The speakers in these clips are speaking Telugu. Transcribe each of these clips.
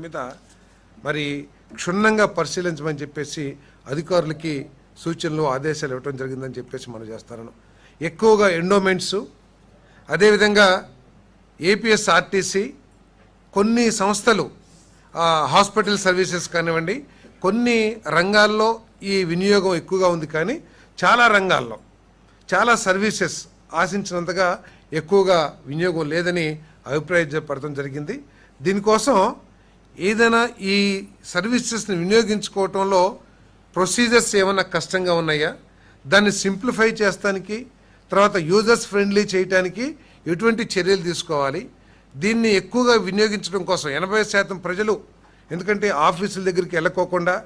మీద మరి క్షుణ్ణంగా పరిశీలించమని చెప్పేసి అధికారులకి సూచనలు ఆదేశాలు ఇవ్వడం జరిగిందని చెప్పేసి మనం చేస్తాను. ఎక్కువగా ఎండోమెంట్స్, అదేవిధంగా ఏపీఎస్ఆర్టీసీ, కొన్ని సంస్థలు హాస్పిటల్ సర్వీసెస్ కానివ్వండి, కొన్ని రంగాల్లో ఈ వినియోగం ఎక్కువగా ఉంది. కానీ చాలా రంగాల్లో చాలా సర్వీసెస్ ఆశించినంతగా ఎక్కువగా వినియోగం లేదని అభిప్రాయపడటం జరిగింది. దీనికోసం ఏదైనా ఈ సర్వీసెస్ని వినియోగించుకోవటంలో ప్రొసీజర్స్ ఏమైనా కష్టంగా ఉన్నాయా, దాన్ని సింప్లిఫై చేస్తానికి, తర్వాత యూజర్స్ ఫ్రెండ్లీ చేయడానికి ఎటువంటి చర్యలు తీసుకోవాలి, దీన్ని ఎక్కువగా వినియోగించడం కోసం 80% ప్రజలు, ఎందుకంటే ఆఫీసుల దగ్గరికి వెళ్ళకోకుండా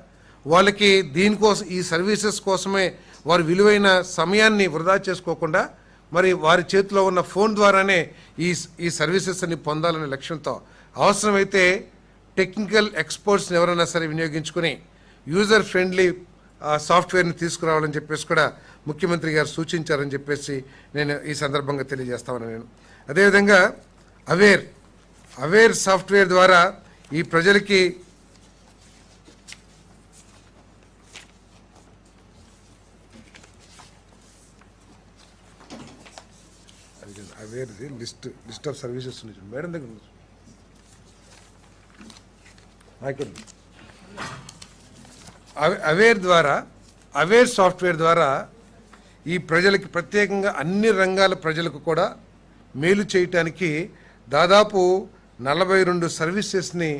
వాళ్ళకి దీనికోసం ఈ సర్వీసెస్ కోసమే వారి విలువైన సమయాన్ని వృధా చేసుకోకుండా మరి వారి చేతిలో ఉన్న ఫోన్ ద్వారానే ఈ సర్వీసెస్ అన్ని పొందాలనే లక్ష్యంతో అవసరమైతే టెక్నికల్ ఎక్స్పర్ట్స్ని ఎవరైనా సరే వినియోగించుకుని యూజర్ ఫ్రెండ్లీ సాఫ్ట్వేర్ని తీసుకురావాలని చెప్పేసి కూడా ముఖ్యమంత్రి గారు సూచించారని చెప్పేసి నేను ఈ సందర్భంగా తెలియజేస్తాను. నేను అదేవిధంగా అవేర్ సాఫ్ట్వేర్ ద్వారా ఈ ప్రజలకి అవేర్ది లిస్ట్ ఆఫ్ సర్వీసెస్ ఉంది మేడం దగ్గర ఉంది. అవేర్ సాఫ్ట్వేర్ ద్వారా ఈ ప్రజలకి ప్రత్యేకంగా అన్ని రంగాల ప్రజలకు కూడా మేలు చేయటానికి దాదాపు 42 సర్వీసెస్ని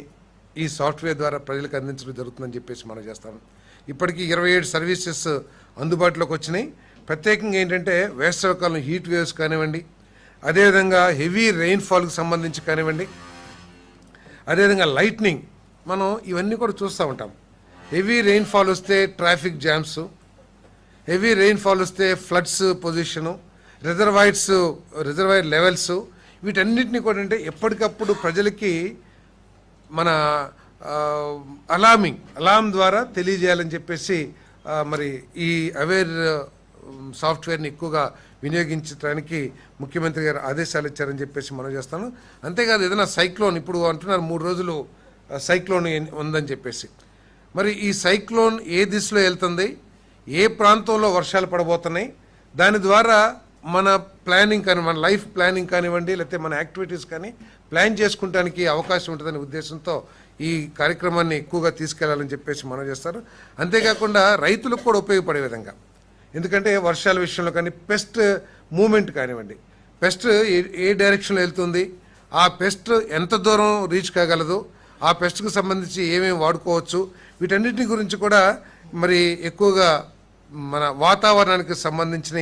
ఈ సాఫ్ట్వేర్ ద్వారా ప్రజలకు అందించడం జరుగుతుందని చెప్పేసి మనం చేస్తాం. ఇప్పటికీ 27 సర్వీసెస్ అందుబాటులోకి వచ్చినాయి. ప్రత్యేకంగా ఏంటంటే వేసవికాలం హీట్ వేవ్స్ కానివ్వండి, అదేవిధంగా హెవీ రెయిన్ఫాల్కి సంబంధించి కానివ్వండి, అదేవిధంగా లైట్నింగ్, మనం ఇవన్నీ కూడా చూస్తూ ఉంటాం. హెవీ రెయిన్ఫాల్ వస్తే ట్రాఫిక్ జామ్స్, హెవీ రెయిన్ఫాల్ వస్తే ఫ్లడ్స్ పొజిషను, రిజర్వాయర్ లెవెల్స్, వీటన్నిటిని కూడా అంటే ఎప్పటికప్పుడు ప్రజలకి మన అలారం ద్వారా తెలియజేయాలని చెప్పేసి మరి ఈ అవేర్ సాఫ్ట్వేర్ని ఎక్కువగా వినియోగించడానికి ముఖ్యమంత్రి గారు ఆదేశాలు ఇచ్చారని చెప్పేసి మనం చేస్తాను. అంతేకాదు ఏదైనా సైక్లోన్, ఇప్పుడు అంటున్నారు 3 రోజులు సైక్లోన్ ఉందని చెప్పేసి, మరి ఈ సైక్లోన్ ఏ దిశలో వెళ్తుంది, ఏ ప్రాంతంలో వర్షాలు పడబోతున్నాయి, దాని ద్వారా మన ప్లానింగ్ కానీ, మన లైఫ్ ప్లానింగ్ కానివ్వండి, లేకపోతే మన యాక్టివిటీస్ కానీ ప్లాన్ చేసుకుంటానికి అవకాశం ఉంటుందనే ఉద్దేశంతో ఈ కార్యక్రమాన్ని ఎక్కువగా తీసుకెళ్లాలని చెప్పేసి మనం చేస్తారు. అంతేకాకుండా రైతులకు కూడా ఉపయోగపడే విధంగా, ఎందుకంటే వర్షాల విషయంలో కానీ పెస్ట్ మూమెంట్ కానివ్వండి, పెస్ట్ ఏ డైరెక్షన్లో వెళ్తుంది, ఆ పెస్ట్ ఎంత దూరం రీచ్ కాగలదు, ఆ పెస్ట్కు సంబంధించి ఏమేమి వాడుకోవచ్చు, వీటన్నిటి గురించి కూడా మరి ఎక్కువగా మన వాతావరణానికి సంబంధించిన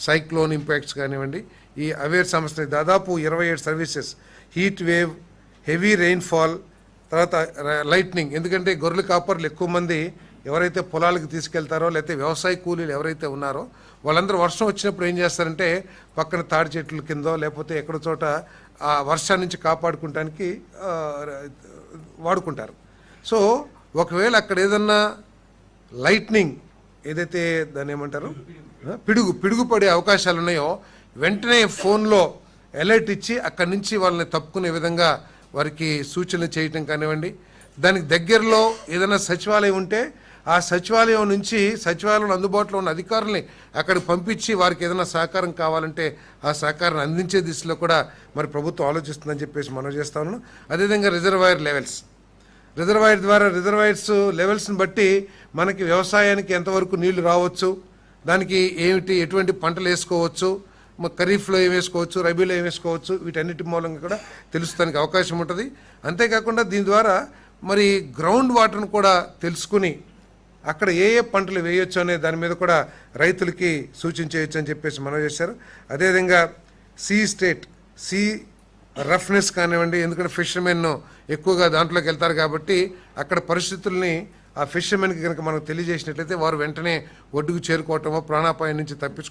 సైక్లోన్ ఇంపాక్ట్స్ కానివ్వండి, ఈ అవేర్ సంస్థని దాదాపు 27 services, heat wave, heavy rainfall, తర్వాత లైట్నింగ్, ఎందుకంటే గొర్రెల కాపర్లు ఎక్కువ మంది ఎవరైతే పొలాలకు తీసుకెళ్తారో లేకపోతే వ్యవసాయ కూలీలు ఎవరైతే ఉన్నారో వాళ్ళందరూ వర్షం వచ్చినప్పుడు ఏం చేస్తారంటే పక్కన తాడి చెట్ల కిందో లేకపోతే ఎక్కడో చోట ఆ వర్షాన్ని నుంచి కాపాడుకోవడానికి వాడుకుంటారు. సో ఒకవేళ అక్కడ ఏదన్నా లైట్నింగ్, ఏదైతే దాన్ని ఏమంటారు, పిడుగు పడే అవకాశాలు ఉన్నాయో వెంటనే ఫోన్లో అలర్ట్ ఇచ్చి అక్కడి నుంచి వాళ్ళని తప్పుకునే విధంగా వారికి సూచనలు చేయటం కానివ్వండి, దానికి దగ్గరలో ఏదైనా సచివాలయం ఉంటే ఆ సచివాలయం నుంచి సచివాలయంలో అందుబాటులో ఉన్న అధికారుల్ని అక్కడికి పంపించి వారికి ఏదైనా సహకారం కావాలంటే ఆ సహకారం అందించే దిశలో కూడా మరి ప్రభుత్వం ఆలోచిస్తుందని చెప్పేసి మనం చేస్తా ఉన్నాం. అదేవిధంగా రిజర్వాయర్స్ లెవెల్స్ని బట్టి మనకి వ్యవసాయానికి ఎంతవరకు నీళ్లు రావచ్చు, దానికి ఎటువంటి పంటలు వేసుకోవచ్చు, ఖరీఫ్లో ఏం వేసుకోవచ్చు, రబీలో ఏం వేసుకోవచ్చు, వీటన్నిటి మూలంగా కూడా తెలుస్తానికి అవకాశం ఉంటుంది. అంతేకాకుండా దీని ద్వారా మరి గ్రౌండ్ వాటర్ను కూడా తెలుసుకుని అక్కడ ఏ పంటలు వేయొచ్చు అనే దాని మీద కూడా రైతులకి సూచించవచ్చు అని చెప్పేసి మనం చేశారు. అదేవిధంగా సీ రఫ్నెస్ కానివ్వండి, ఎందుకంటే ఫిషర్మెన్ ఎక్కువగా దాంట్లోకి వెళ్తారు కాబట్టి అక్కడ పరిస్థితుల్ని ఆ ఫిషర్మెన్కి కనుక మనకు తెలియజేసినట్లయితే వారు వెంటనే ఒడ్డుకు చేరుకోవటమో ప్రాణాపాయం నుంచి తప్పించుకోవటం